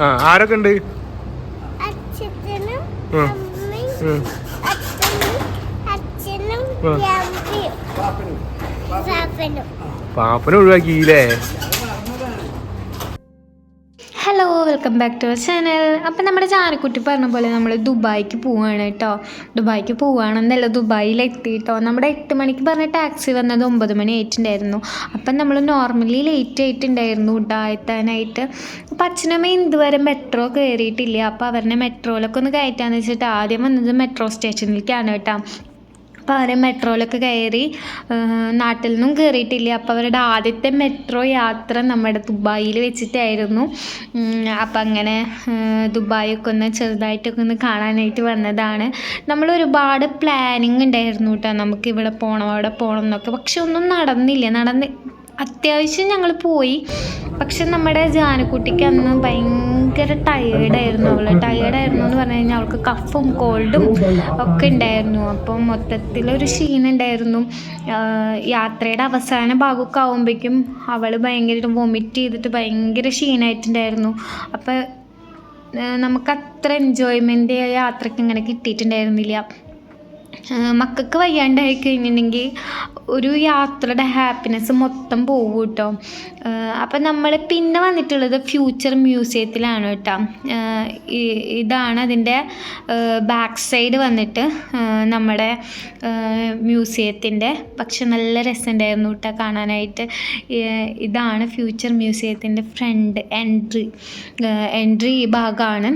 ആരൊക്കെ ഉണ്ട്? പാപ്പനെ ഒഴിവാക്കിയില്ലേ? Hello, welcome back to our channel. അപ്പം നമ്മുടെ ചാനക്കുട്ടി പറഞ്ഞ പോലെ നമ്മൾ ദുബായിക്ക് പോവുകയാണ് കേട്ടോ. ദുബായിക്ക് പോവുകയാണെന്നല്ല, ദുബായിലെത്തി കേട്ടോ. നമ്മുടെ 8 മണിക്ക് പറഞ്ഞ ടാക്സി വന്നത് 9 മണി ആയിട്ടുണ്ടായിരുന്നു. അപ്പം നമ്മൾ നോർമലി ലേറ്റ് ആയിട്ടുണ്ടായിരുന്നു കേട്ടോ എത്താനായിട്ട്. അപ്പം അച്ഛനമ്മയും ഇതുവരെ മെട്രോ കയറിയിട്ടില്ല. അപ്പോൾ അവരുടെ മെട്രോയിലൊക്കെ ഒന്ന് കയറ്റാന്ന് വെച്ചിട്ട് ആദ്യം വന്നത് മെട്രോ സ്റ്റേഷനിലേക്കാണ് കേട്ടോ. അപ്പോൾ അവർ മെട്രോയിലൊക്കെ കയറി, നാട്ടിൽ നിന്നും കയറിയിട്ടില്ല. അപ്പോൾ അവരുടെ ആദ്യത്തെ മെട്രോ യാത്ര നമ്മുടെ ദുബായിൽ വെച്ചിട്ടായിരുന്നു. അപ്പം അങ്ങനെ ദുബായൊക്കെ ഒന്ന് ചെറുതായിട്ടൊക്കെ ഒന്ന് കാണാനായിട്ട് വന്നതാണ്. നമ്മൾ ഒരുപാട് പ്ലാനിങ് ഉണ്ടായിരുന്നു കേട്ടോ, നമുക്ക് ഇവിടെ പോകണം അവിടെ പോകണം എന്നൊക്കെ. പക്ഷെ ഒന്നും നടന്നില്ല. അത്യാവശ്യം ഞങ്ങൾ പോയി. പക്ഷെ നമ്മുടെ ജാനക്കുട്ടിക്ക് അന്ന് ഭയങ്കര ടയേർഡായിരുന്നു. ടയേർഡായിരുന്നു എന്ന് പറഞ്ഞു കഴിഞ്ഞാൽ അവൾക്ക് കഫും കോൾഡും ഒക്കെ ഉണ്ടായിരുന്നു. അപ്പം മൊത്തത്തിലൊരു ക്ഷീണം ഉണ്ടായിരുന്നു. യാത്രയുടെ അവസാന ഭാഗമൊക്കെ ആകുമ്പോഴേക്കും അവൾ ഭയങ്കരമായിട്ട് വൊമിറ്റ് ചെയ്തിട്ട് ഭയങ്കര ക്ഷീണമായിട്ടുണ്ടായിരുന്നു. അപ്പം നമുക്കത്ര എൻജോയ്മെൻ്റ് യാത്രയ്ക്ക് ഇങ്ങനെ കിട്ടിയിട്ടുണ്ടായിരുന്നില്ല. മക്കൾക്ക് വയ്യാണ്ടായി കഴിഞ്ഞിട്ടുണ്ടെങ്കിൽ ഒരു യാത്രയുടെ ഹാപ്പിനെസ് മൊത്തം പോകും കേട്ടോ. അപ്പം നമ്മൾ പിന്നെ വന്നിട്ടുള്ളത് ഫ്യൂച്ചർ മ്യൂസിയത്തിലാണ് കേട്ടോ. ഇതാണ് അതിൻ്റെ ബാക്ക് സൈഡ് വന്നിട്ട് നമ്മുടെ മ്യൂസിയത്തിൻ്റെ. പക്ഷെ നല്ല രസമുണ്ടായിരുന്നു കേട്ടോ കാണാനായിട്ട്. ഇതാണ് ഫ്യൂച്ചർ മ്യൂസിയത്തിൻ്റെ ഫ്രണ്ട് എൻട്രി ഈ ഭാഗമാണ്.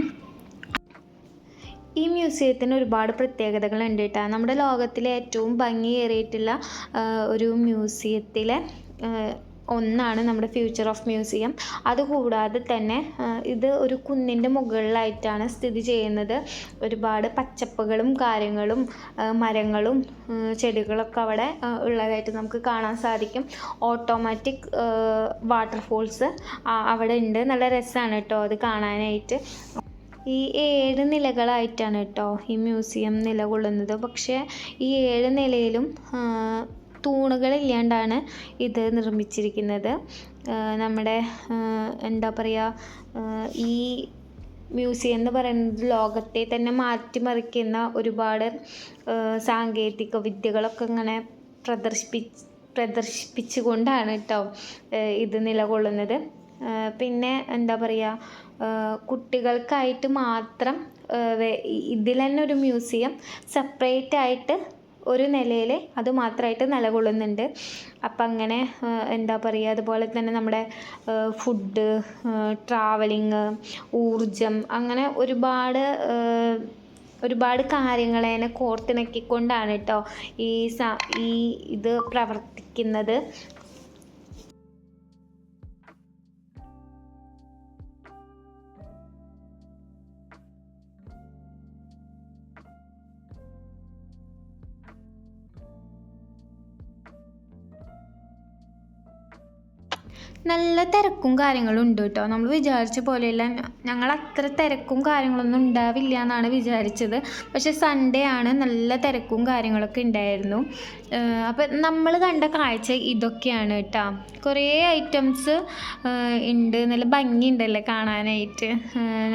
ഈ മ്യൂസിയത്തിന് ഒരുപാട് പ്രത്യേകതകളുണ്ട് കേട്ടോ. നമ്മുടെ ലോകത്തിലെ ഏറ്റവും ഭംഗിയേറിയിട്ടുള്ള ഒരു മ്യൂസിയത്തിലെ ഒന്നാണ് നമ്മുടെ ഫ്യൂച്ചർ ഓഫ് മ്യൂസിയം. അതുകൂടാതെ തന്നെ ഇത് ഒരു കുന്നിൻ്റെ മുകളിലായിട്ടാണ് സ്ഥിതി ചെയ്യുന്നത്. ഒരുപാട് പച്ചപ്പുകളും കാര്യങ്ങളും മരങ്ങളും ചെടികളൊക്കെ അവിടെ ഉള്ളതായിട്ട് നമുക്ക് കാണാൻ സാധിക്കും. ഓട്ടോമാറ്റിക് വാട്ടർഫോൾസ് അവിടെ ഉണ്ട്. നല്ല രസമാണ് കേട്ടോ അത് കാണാനായിട്ട്. ഈ 7 നിലകളായിട്ടാണ് കേട്ടോ ഈ മ്യൂസിയം നിലകൊള്ളുന്നത്. പക്ഷേ ഈ 7 നിലയിലും തൂണുകളില്ലാണ്ടാണ് ഇത് നിർമ്മിച്ചിരിക്കുന്നത്. നമ്മുടെ എന്താ പറയുക, ഈ മ്യൂസിയം എന്ന് പറയുന്നത് ലോകത്തെ തന്നെ മാറ്റിമറിക്കുന്ന ഒരുപാട് സാങ്കേതിക വിദ്യകളൊക്കെ ഇങ്ങനെ പ്രദർശിപ്പിച്ചുകൊണ്ടാണ് കേട്ടോ ഇത് നിലകൊള്ളുന്നത്. പിന്നെ എന്താ പറയുക, കുട്ടികൾക്കായിട്ട് മാത്രം ഇതിൽ തന്നെ ഒരു മ്യൂസിയം സെപ്പറേറ്റ് ആയിട്ട് ഒരു നിലയിൽ അത് മാത്രമായിട്ട് നിലകൊള്ളുന്നുണ്ട്. അപ്പം അങ്ങനെ എന്താ പറയുക, അതുപോലെ തന്നെ നമ്മുടെ ഫുഡ്, ട്രാവലിങ്, ഊർജം, അങ്ങനെ ഒരുപാട് കാര്യങ്ങളെ കോർത്തിണക്കിക്കൊണ്ടാണ് കേട്ടോ ഈ ഇത് പ്രവർത്തിക്കുന്നത്. നല്ല തിരക്കും കാര്യങ്ങളും ഉണ്ട് കേട്ടോ. നമ്മൾ വിചാരിച്ച പോലെയല്ല. ഞങ്ങൾ അത്ര തിരക്കും കാര്യങ്ങളൊന്നും ഉണ്ടാവില്ല എന്നാണ് വിചാരിച്ചത്. പക്ഷേ സൺഡേ ആണ്, നല്ല തിരക്കും കാര്യങ്ങളൊക്കെ ഉണ്ടായിരുന്നു. അപ്പം നമ്മൾ കണ്ട കാഴ്ച ഇതൊക്കെയാണ് കേട്ടോ. കുറേ ഐറ്റംസ് ഉണ്ട്. നല്ല ഭംഗിയുണ്ടല്ലേ കാണാനായിട്ട്,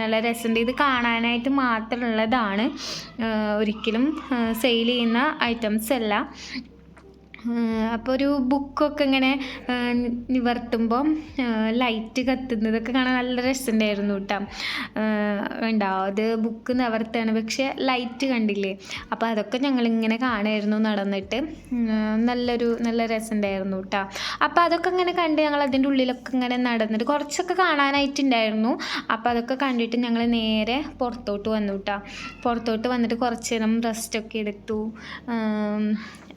നല്ല രസമുണ്ട്. ഇത് കാണാനായിട്ട് മാത്രമുള്ളതാണ്, ഒരിക്കലും സെയിൽ ചെയ്യുന്ന ഐറ്റംസ് അല്ല. അപ്പോൾ ഒരു ബുക്കൊക്കെ ഇങ്ങനെ നിവർത്തുമ്പം ലൈറ്റ് കത്തുന്നതൊക്കെ കാണാൻ നല്ല രസമുണ്ടായിരുന്നു കേട്ടോ. ഉണ്ടാവും അത് ബുക്ക് നിവർത്തുകയാണ്, പക്ഷേ ലൈറ്റ് കണ്ടില്ലേ. അപ്പോൾ അതൊക്കെ ഞങ്ങളിങ്ങനെ കാണുമായിരുന്നു നടന്നിട്ട്. നല്ല രസമുണ്ടായിരുന്നു കേട്ടോ. അപ്പോൾ അതൊക്കെ ഇങ്ങനെ കണ്ട് ഞങ്ങൾ അതിൻ്റെ ഉള്ളിലൊക്കെ ഇങ്ങനെ നടന്നിട്ട് കുറച്ചൊക്കെ കാണാനായിട്ടുണ്ടായിരുന്നു. അപ്പോൾ അതൊക്കെ കണ്ടിട്ട് ഞങ്ങൾ നേരെ പുറത്തോട്ട് വന്നു കേട്ടോ. പുറത്തോട്ട് വന്നിട്ട് കുറച്ച് നേരം റെസ്റ്റൊക്കെ എടുത്തു.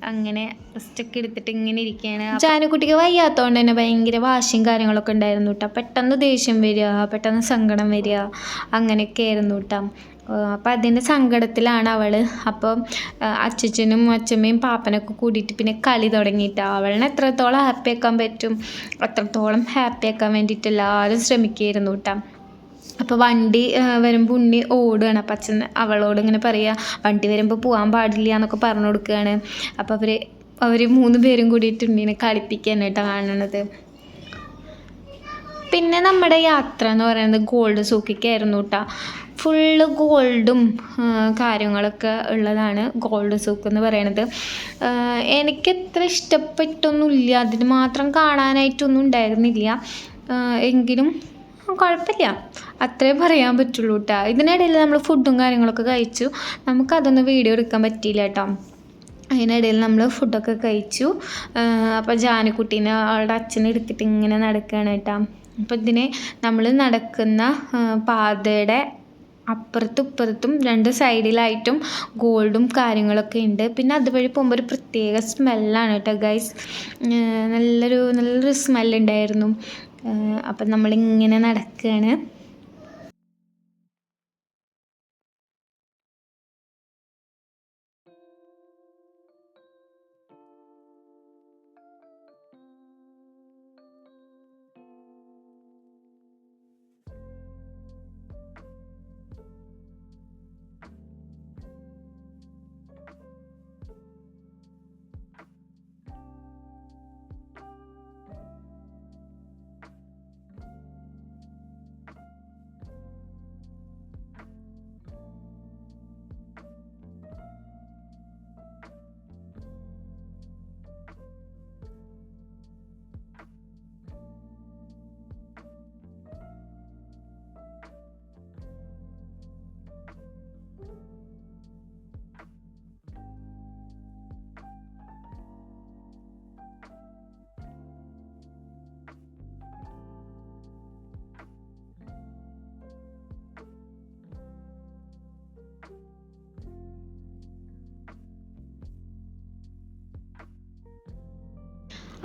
അങ്ങനെ റെസ്റ്റൊക്കെ എടുത്തിട്ട് ഇങ്ങനെ ഇരിക്കുകയാണ്. ജാനുക്കുട്ടിക്ക് വയ്യാത്തതുകൊണ്ട് തന്നെ ഭയങ്കര വാശിയും കാര്യങ്ങളൊക്കെ ഉണ്ടായിരുന്നു കേട്ടോ. പെട്ടെന്ന് ദേഷ്യം വരിക, പെട്ടെന്ന് സങ്കടം വരിക, അങ്ങനെയൊക്കെ ആയിരുന്നു കേട്ടോ. അപ്പം അതിൻ്റെ സങ്കടത്തിലാണ് അവൾ. അപ്പം അച്ഛനും അച്ഛമ്മയും പാപ്പനൊക്കെ കൂടിയിട്ട് പിന്നെ കളി തുടങ്ങിയിട്ട് അവളിനെ എത്രത്തോളം ഹാപ്പി ആക്കാൻ പറ്റും അത്രത്തോളം ഹാപ്പി ആക്കാൻ വേണ്ടിയിട്ട് എല്ലാവരും ശ്രമിക്കുകയായിരുന്നു കേട്ടോ. അപ്പോൾ വണ്ടി വരുമ്പോൾ ഉണ്ണി ഓടുകയാണ്. അപ്പം അച്ഛൻ അവളോട് ഇങ്ങനെ പറയുക, വണ്ടി വരുമ്പോൾ പോകാൻ പാടില്ല എന്നൊക്കെ പറഞ്ഞു കൊടുക്കുകയാണ്. അപ്പോൾ അവർ 3 പേരും കൂടിയിട്ട് ഉണ്ണീനെ കളിപ്പിക്കുകയാണ് കേട്ടോ കാണണത്. പിന്നെ നമ്മുടെ യാത്ര എന്ന് പറയുന്നത് ഗോൾഡ് സൂക്കിക്കായിരുന്നു കേട്ടോ. ഫുള്ള് ഗോൾഡും കാര്യങ്ങളൊക്കെ ഉള്ളതാണ് ഗോൾഡ് സൂക്ക് എന്ന് പറയണത്. എനിക്കത്ര ഇഷ്ടപ്പെട്ടൊന്നുമില്ല, അതിന് മാത്രം കാണാനായിട്ടൊന്നും ഉണ്ടായിരുന്നില്ല. എങ്കിലും കുഴപ്പമില്ല, അത്രേ പറയാൻ പറ്റുള്ളൂ കേട്ടോ. ഇതിനിടയിൽ നമ്മൾ ഫുഡും കാര്യങ്ങളൊക്കെ കഴിച്ചു. നമുക്കതൊന്നും വീഡിയോ എടുക്കാൻ പറ്റിയില്ല കേട്ടോ. അതിനിടയിൽ നമ്മൾ ഫുഡൊക്കെ കഴിച്ചു. അപ്പോൾ ജാനുക്കുട്ടീനെ അവളുടെ അച്ഛനെ എടുത്തിട്ട് ഇങ്ങനെ നടക്കുകയാണ് കേട്ടോ. അപ്പോൾ ഇതിന് നമ്മൾ നടക്കുന്ന പാതയുടെ അപ്പുറത്തും ഇപ്പുറത്തും 2 സൈഡിലായിട്ടും ഗോൾഡും കാര്യങ്ങളൊക്കെ ഉണ്ട്. പിന്നെ അതുവഴി പോകുമ്പോൾ ഒരു പ്രത്യേക സ്മെല്ലാണ് കേട്ടോ ഗൈസ്. നല്ലൊരു സ്മെല്ലുണ്ടായിരുന്നു. അപ്പം നമ്മളിങ്ങനെ നടക്കുകയാണ്.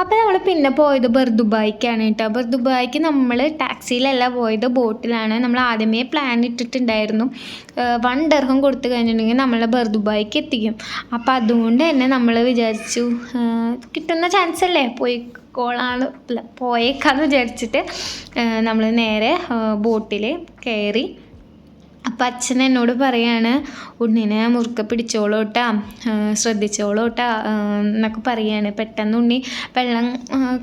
അപ്പോൾ നമ്മൾ പിന്നെ പോയത് ബർദുബായിക്കാണ് കേട്ടോ. ബർദുബായിക്ക് നമ്മൾ ടാക്സിയിലല്ല പോയത്, ബോട്ടിലാണ്. നമ്മൾ ആദ്യമേ പ്ലാൻ ഇട്ടിട്ടുണ്ടായിരുന്നു 1 ദിർഹം കൊടുത്തു കഴിഞ്ഞിട്ടുണ്ടെങ്കിൽ നമ്മളെ ബർദുബായിക്ക് എത്തിക്കും. അപ്പോൾ അതുകൊണ്ട് തന്നെ നമ്മൾ വിചാരിച്ചു കിട്ടുന്ന ചാൻസ് അല്ലേ, പോയേക്കാന്ന് വിചാരിച്ചിട്ട് നമ്മൾ നേരെ ബോട്ടിൽ കയറി. അപ്പം അച്ഛൻ എന്നോട് പറയാണ്, ഉണ്ണിനെ മുറുക്കെ പിടിച്ചോളൂ കേട്ടാ, ശ്രദ്ധിച്ചോളൂ കേട്ടാ എന്നൊക്കെ പറയാണ്. പെട്ടെന്ന് ഉണ്ണി വെള്ളം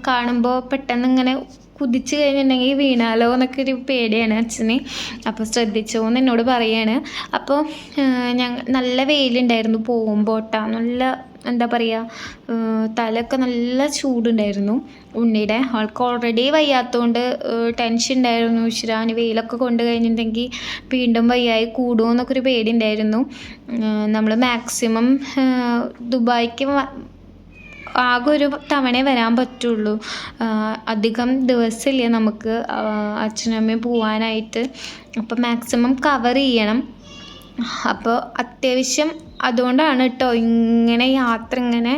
കാണുമ്പോൾ പെട്ടെന്ന് ഇങ്ങനെ കുതിച്ച് കഴിഞ്ഞിട്ടുണ്ടെങ്കിൽ വീണാലോ എന്നൊക്കെ ഒരു പേടിയാണ് അച്ഛന്. അപ്പോൾ ശ്രദ്ധിച്ചോ എന്ന് എന്നോട് പറയാണ്. അപ്പോൾ നല്ല വെയിലുണ്ടായിരുന്നു പോകുമ്പോൾ കേട്ടോ. നല്ല എന്താ പറയുക, തലയൊക്കെ നല്ല ചൂടുണ്ടായിരുന്നു ഉണ്ണിയുടെ. ആൾക്ക് ഓൾറെഡി വയ്യാത്തതുകൊണ്ട് ടെൻഷൻ ഉണ്ടായിരുന്നു. ഈശ്വരാന് വെയിലൊക്കെ കൊണ്ട് കഴിഞ്ഞിട്ടുണ്ടെങ്കിൽ വീണ്ടും വയ്യായി കൂടുമോ എന്നൊക്കെ ഒരു പേടി ഉണ്ടായിരുന്നു. നമ്മൾ മാക്സിമം ദുബായിക്ക് ആകെ ഒരു തവണ വരാൻ പറ്റുള്ളൂ, അധികം ദിവസമില്ല നമുക്ക് അച്ഛനും അമ്മയും പോവാനായിട്ട്. അപ്പോൾ മാക്സിമം കവർ ചെയ്യണം. അപ്പോൾ അത്യാവശ്യം അതുകൊണ്ടാണ് കേട്ടോ ഇങ്ങനെ യാത്ര ഇങ്ങനെ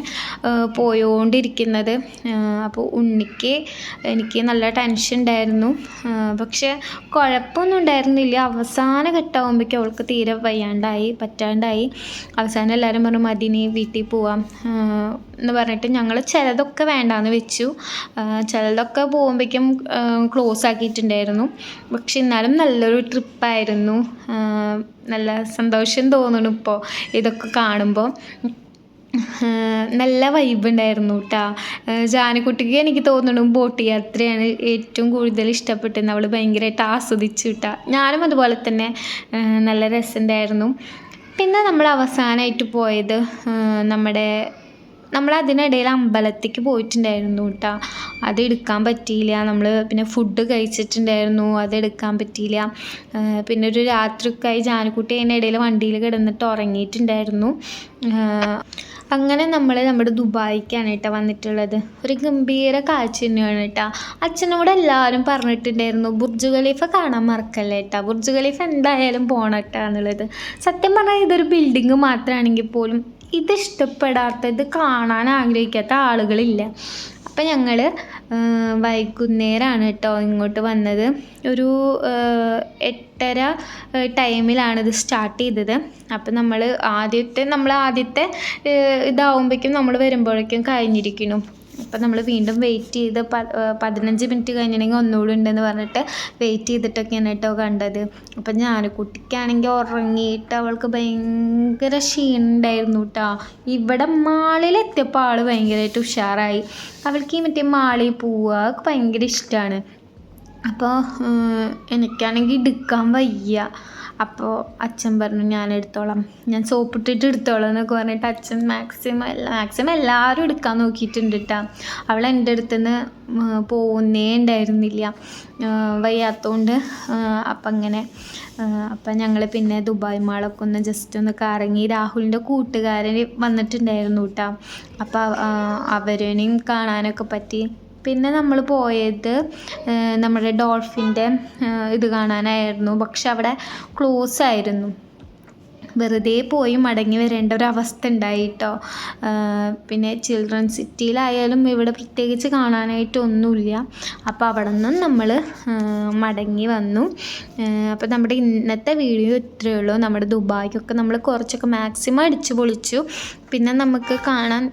പോയോണ്ടിരിക്കുന്നത്. അപ്പോൾ എനിക്ക് നല്ല ടെൻഷൻ ഉണ്ടായിരുന്നു. പക്ഷെ കുഴപ്പമൊന്നും ഉണ്ടായിരുന്നില്ല. അവസാന ഘട്ടമാകുമ്പോഴേക്കും അവൾക്ക് തീരെ പറ്റാണ്ടായി. അവസാനം എല്ലാവരും പറഞ്ഞു മതി നീ വീട്ടിൽ പോവാം എന്ന് പറഞ്ഞിട്ട് ഞങ്ങൾ ചിലതൊക്കെ വേണ്ടാന്ന് വെച്ചു. ചിലതൊക്കെ പോകുമ്പോഴേക്കും ക്ലോസ് ആക്കിയിട്ടുണ്ടായിരുന്നു. പക്ഷെ എന്നാലും നല്ലൊരു ട്രിപ്പായിരുന്നു. നല്ല സന്തോഷം തോന്നുന്നു ഇപ്പോൾ ഇതൊക്കെ കാണുമ്പോൾ. നല്ല വൈബ് ഉണ്ടായിരുന്നു കേട്ടോ. ജാനുക്കുട്ടിക്ക് എനിക്ക് തോന്നുന്നു ബോട്ട് യാത്രയാണ് ഏറ്റവും കൂടുതൽ ഇഷ്ടപ്പെട്ടത്. അവൾ ഭയങ്കരമായിട്ട് ആസ്വദിച്ചു കേട്ടോ. ഞാനും അതുപോലെ തന്നെ നല്ല രസമുണ്ടായിരുന്നു. പിന്നെ നമ്മൾ അവസാനമായിട്ട് പോയത് നമ്മൾ അതിനിടയിൽ അമ്പലത്തേക്ക് പോയിട്ടുണ്ടായിരുന്നു കേട്ടോ. അത് എടുക്കാൻ പറ്റിയില്ല. നമ്മൾ പിന്നെ ഫുഡ് കഴിച്ചിട്ടുണ്ടായിരുന്നു, അതെടുക്കാൻ പറ്റിയില്ല. പിന്നെ ഒരു രാത്രിയൊക്കെയായി. ജാനുക്കുട്ടി അതിനിടയിൽ വണ്ടിയിൽ കിടന്നിട്ട് ഉറങ്ങിയിട്ടുണ്ടായിരുന്നു. അങ്ങനെ നമ്മൾ നമ്മുടെ ദുബായിക്കാണ് കേട്ടോ വന്നിട്ടുള്ളത്. ഒരു ഗംഭീര കാഴ്ച തന്നെയാണ് കേട്ടോ. അച്ഛനോട് എല്ലാവരും പറഞ്ഞിട്ടുണ്ടായിരുന്നു ബുർജ് ഖലീഫ കാണാൻ മറക്കല്ലേ കേട്ടോ, ബുർജ് ഖലീഫ എന്തായാലും പോകണം കേട്ടോ എന്നുള്ളത്. സത്യം പറഞ്ഞാൽ ഇതൊരു ബിൽഡിങ് മാത്രമാണെങ്കിൽ പോലും ഇത് കാണാൻ ആഗ്രഹിക്കാത്ത ആളുകളില്ല. അപ്പം ഞങ്ങൾ വൈകുന്നേരമാണ് കേട്ടോ ഇങ്ങോട്ട് വന്നത്. ഒരു 8:30 ടൈമിലാണ് ഇത് സ്റ്റാർട്ട് ചെയ്തത്. അപ്പം നമ്മൾ ആദ്യത്തെ ഇതാവുമ്പോഴേക്കും നമ്മൾ വരുമ്പോഴേക്കും കഴിഞ്ഞിരിക്കുന്നു. അപ്പം നമ്മൾ വീണ്ടും വെയിറ്റ് ചെയ്ത് 15 മിനിറ്റ് കഴിഞ്ഞിട്ടുണ്ടെങ്കിൽ ഒന്നുകൂടി ഉണ്ടെന്ന് പറഞ്ഞിട്ട് വെയിറ്റ് ചെയ്തിട്ടൊക്കെയാണ് കേട്ടോ കണ്ടത്. അപ്പം ജാനുക്കുട്ടിക്കാണെങ്കിൽ ഉറങ്ങിയിട്ട് അവൾക്ക് ഭയങ്കര ക്ഷീണമുണ്ടായിരുന്നു കേട്ടോ. ഇവിടെ മാളിലെത്തിയപ്പോൾ ആൾ ഭയങ്കരമായിട്ട് ഉഷാറായി. അവൾക്ക് ഈ മറ്റേ മാളിൽ പോവുക ഭയങ്കര ഇഷ്ടമാണ്. അപ്പോൾ എനിക്കാണെങ്കിൽ എടുക്കാൻ വയ്യ. അപ്പോൾ അച്ഛൻ പറഞ്ഞു ഞാൻ എടുത്തോളാം, ഞാൻ സോപ്പിട്ടിട്ട് എടുത്തോളാം എന്നൊക്കെ പറഞ്ഞിട്ട് അച്ഛൻ മാക്സിമം എല്ലാവരും എടുക്കാൻ നോക്കിയിട്ടുണ്ട് കേട്ടോ. അവൾ എൻ്റെ അടുത്ത് നിന്ന് പോകുന്നേ ഉണ്ടായിരുന്നില്ല വയ്യാത്തതുകൊണ്ട്. അപ്പം അങ്ങനെ അപ്പം ഞങ്ങൾ പിന്നെ ദുബായ് മാളൊക്കെ ഒന്ന് ജസ്റ്റ് ഒന്ന് കറങ്ങി. രാഹുലിൻ്റെ കൂട്ടുകാരൻ വന്നിട്ടുണ്ടായിരുന്നു കേട്ടോ. അപ്പോൾ അവരെയും കാണാനൊക്കെ പറ്റി. പിന്നെ നമ്മൾ പോയത് നമ്മുടെ ഡോൾഫിൻ്റെ ഇത് കാണാനായിരുന്നു. പക്ഷെ അവിടെ ക്ലോസ് ആയിരുന്നു. വെറുതെ പോയി മടങ്ങി വരേണ്ട ഒരു അവസ്ഥ ഉണ്ടായി കേട്ടോ. പിന്നെ ചിൽഡ്രൻ സിറ്റിയിലായാലും ഇവിടെ പ്രത്യേകിച്ച് കാണാനായിട്ടൊന്നുമില്ല. അപ്പോൾ അവിടെ നിന്നും നമ്മൾ മടങ്ങി വന്നു. അപ്പോൾ നമ്മുടെ ഇന്നത്തെ വീഡിയോ ഇത്രയേ ഉള്ളൂ. നമ്മുടെ ദുബായ്ക്കൊക്കെ നമ്മൾ കുറച്ചൊക്കെ മാക്സിമം അടിച്ചു പൊളിച്ചു. പിന്നെ നമുക്ക് കാണാൻ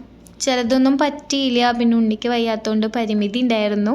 ചിലതൊന്നും പറ്റിയില്ല. പിന്നെ ഉണ്ണിക്ക് വയ്യാത്തതുകൊണ്ട് പരിമിതി ഉണ്ടായിരുന്നു.